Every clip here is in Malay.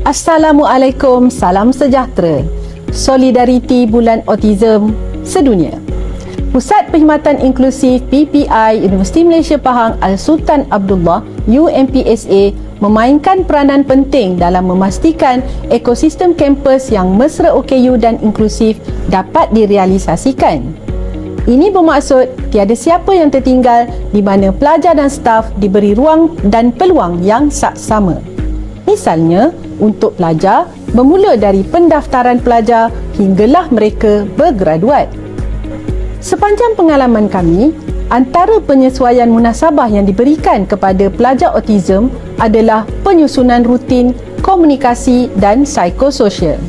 Assalamualaikum, salam sejahtera. Solidariti Bulan Autism Sedunia. Pusat Perkhidmatan Inklusif PPI Universiti Malaysia Pahang Al-Sultan Abdullah UMPSA memainkan peranan penting dalam memastikan ekosistem kampus yang mesra OKU dan inklusif dapat direalisasikan. Ini bermaksud tiada siapa yang tertinggal di mana pelajar dan staf diberi ruang dan peluang yang saksama. Misalnya, untuk pelajar bermula dari pendaftaran pelajar hinggalah mereka bergraduat. Sepanjang pengalaman kami, antara penyesuaian munasabah yang diberikan kepada pelajar autism adalah penyusunan rutin, komunikasi dan psikososial.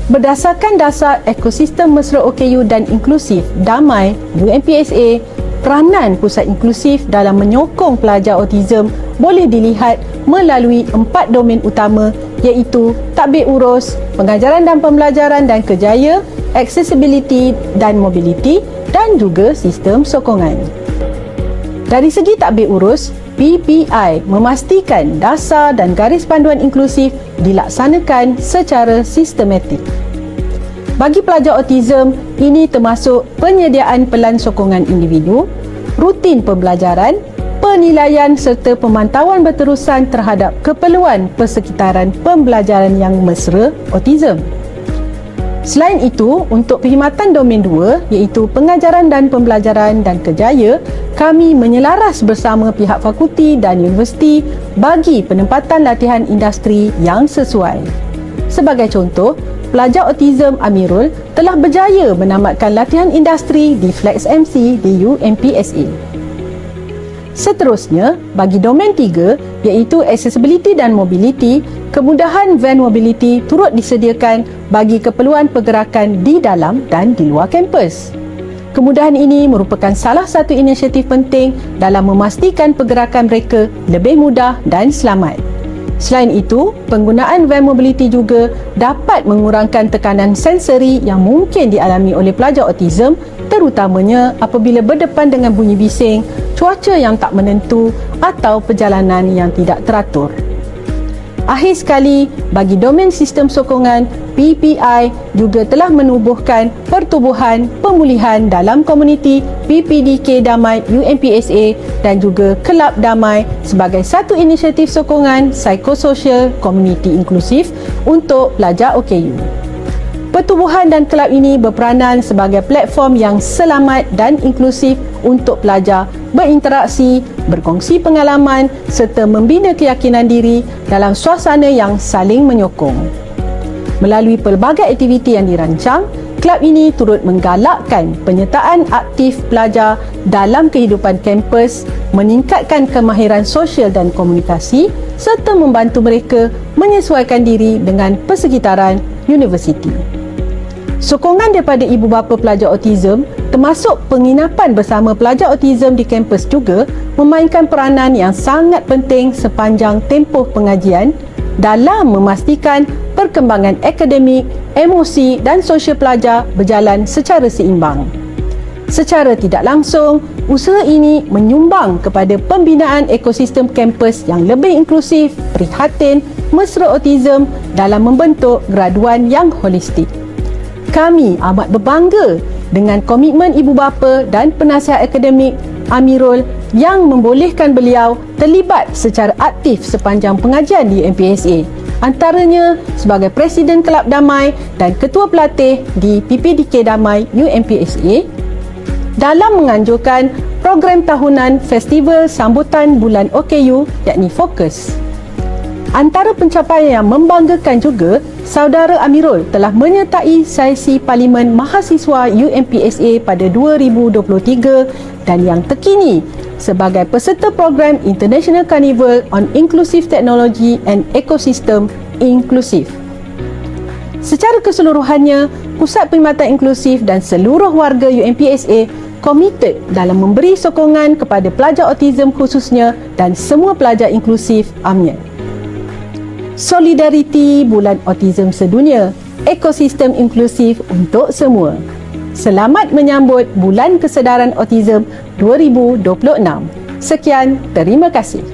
Berdasarkan dasar ekosistem mesra OKU dan inklusif damai UMPSA, peranan pusat inklusif dalam menyokong pelajar autism boleh dilihat melalui 4 domen utama iaitu tadbir urus, pengajaran dan pembelajaran dan kerjaya, accessibility dan mobility dan juga sistem sokongan. Dari segi tadbir urus, PPI memastikan dasar dan garis panduan inklusif dilaksanakan secara sistematik. Bagi pelajar autism, ini termasuk penyediaan pelan sokongan individu, rutin pembelajaran, penilaian serta pemantauan berterusan terhadap keperluan persekitaran pembelajaran yang mesra autism. Selain itu, untuk perkhidmatan domen 2 iaitu pengajaran dan pembelajaran dan kerjaya, kami menyelaras bersama pihak fakulti dan universiti bagi penempatan latihan industri yang sesuai. Sebagai contoh, pelajar autism Amirul telah berjaya menamatkan latihan industri di Flex MC di UMPSA. Seterusnya, bagi domen 3 iaitu accessibility dan mobility, kemudahan van mobility turut disediakan bagi keperluan pergerakan di dalam dan di luar kampus. Kemudahan ini merupakan salah satu inisiatif penting dalam memastikan pergerakan mereka lebih mudah dan selamat. Selain itu, penggunaan van mobility juga dapat mengurangkan tekanan sensori yang mungkin dialami oleh pelajar autism, terutamanya apabila berdepan dengan bunyi bising, cuaca yang tak menentu atau perjalanan yang tidak teratur. Akhir sekali, bagi domen sistem sokongan, PPI juga telah menubuhkan pertubuhan pemulihan dalam komuniti PPDK Damai UMPSA dan juga Kelab Damai sebagai satu inisiatif sokongan psikososial komuniti inklusif untuk pelajar OKU. Pertubuhan dan kelab ini berperanan sebagai platform yang selamat dan inklusif untuk pelajar berinteraksi, berkongsi pengalaman serta membina keyakinan diri dalam suasana yang saling menyokong. Melalui pelbagai aktiviti yang dirancang, kelab ini turut menggalakkan penyertaan aktif pelajar dalam kehidupan kampus, meningkatkan kemahiran sosial dan komunikasi serta membantu mereka menyesuaikan diri dengan persekitaran universiti. Sokongan daripada ibu bapa pelajar autism termasuk penginapan bersama pelajar autism di kampus juga memainkan peranan yang sangat penting sepanjang tempoh pengajian dalam memastikan perkembangan akademik, emosi dan sosial pelajar berjalan secara seimbang. Secara tidak langsung, usaha ini menyumbang kepada pembinaan ekosistem kampus yang lebih inklusif, prihatin, mesra autism dalam membentuk graduan yang holistik. Kami amat berbangga dengan komitmen ibu bapa dan penasihat akademik Amirul yang membolehkan beliau terlibat secara aktif sepanjang pengajian di UMPSA, antaranya sebagai Presiden Kelab Damai dan Ketua Pelatih di PPDK Damai UMPSA dalam menganjurkan program tahunan Festival Sambutan Bulan OKU yakni Fokus. Antara pencapaian yang membanggakan juga, Saudara Amirul telah menyertai sesi Parlimen Mahasiswa UMPSA pada 2023 dan yang terkini sebagai peserta program International Carnival on Inclusive Technology and Ecosystem Inklusif. Secara keseluruhannya, Pusat Perkhidmatan Inklusif dan seluruh warga UMPSA komited dalam memberi sokongan kepada pelajar autism khususnya dan semua pelajar inklusif AMNIA. Solidariti Bulan Autism Sedunia, ekosistem inklusif untuk semua. Selamat menyambut Bulan Kesedaran Autism 2026. Sekian, terima kasih.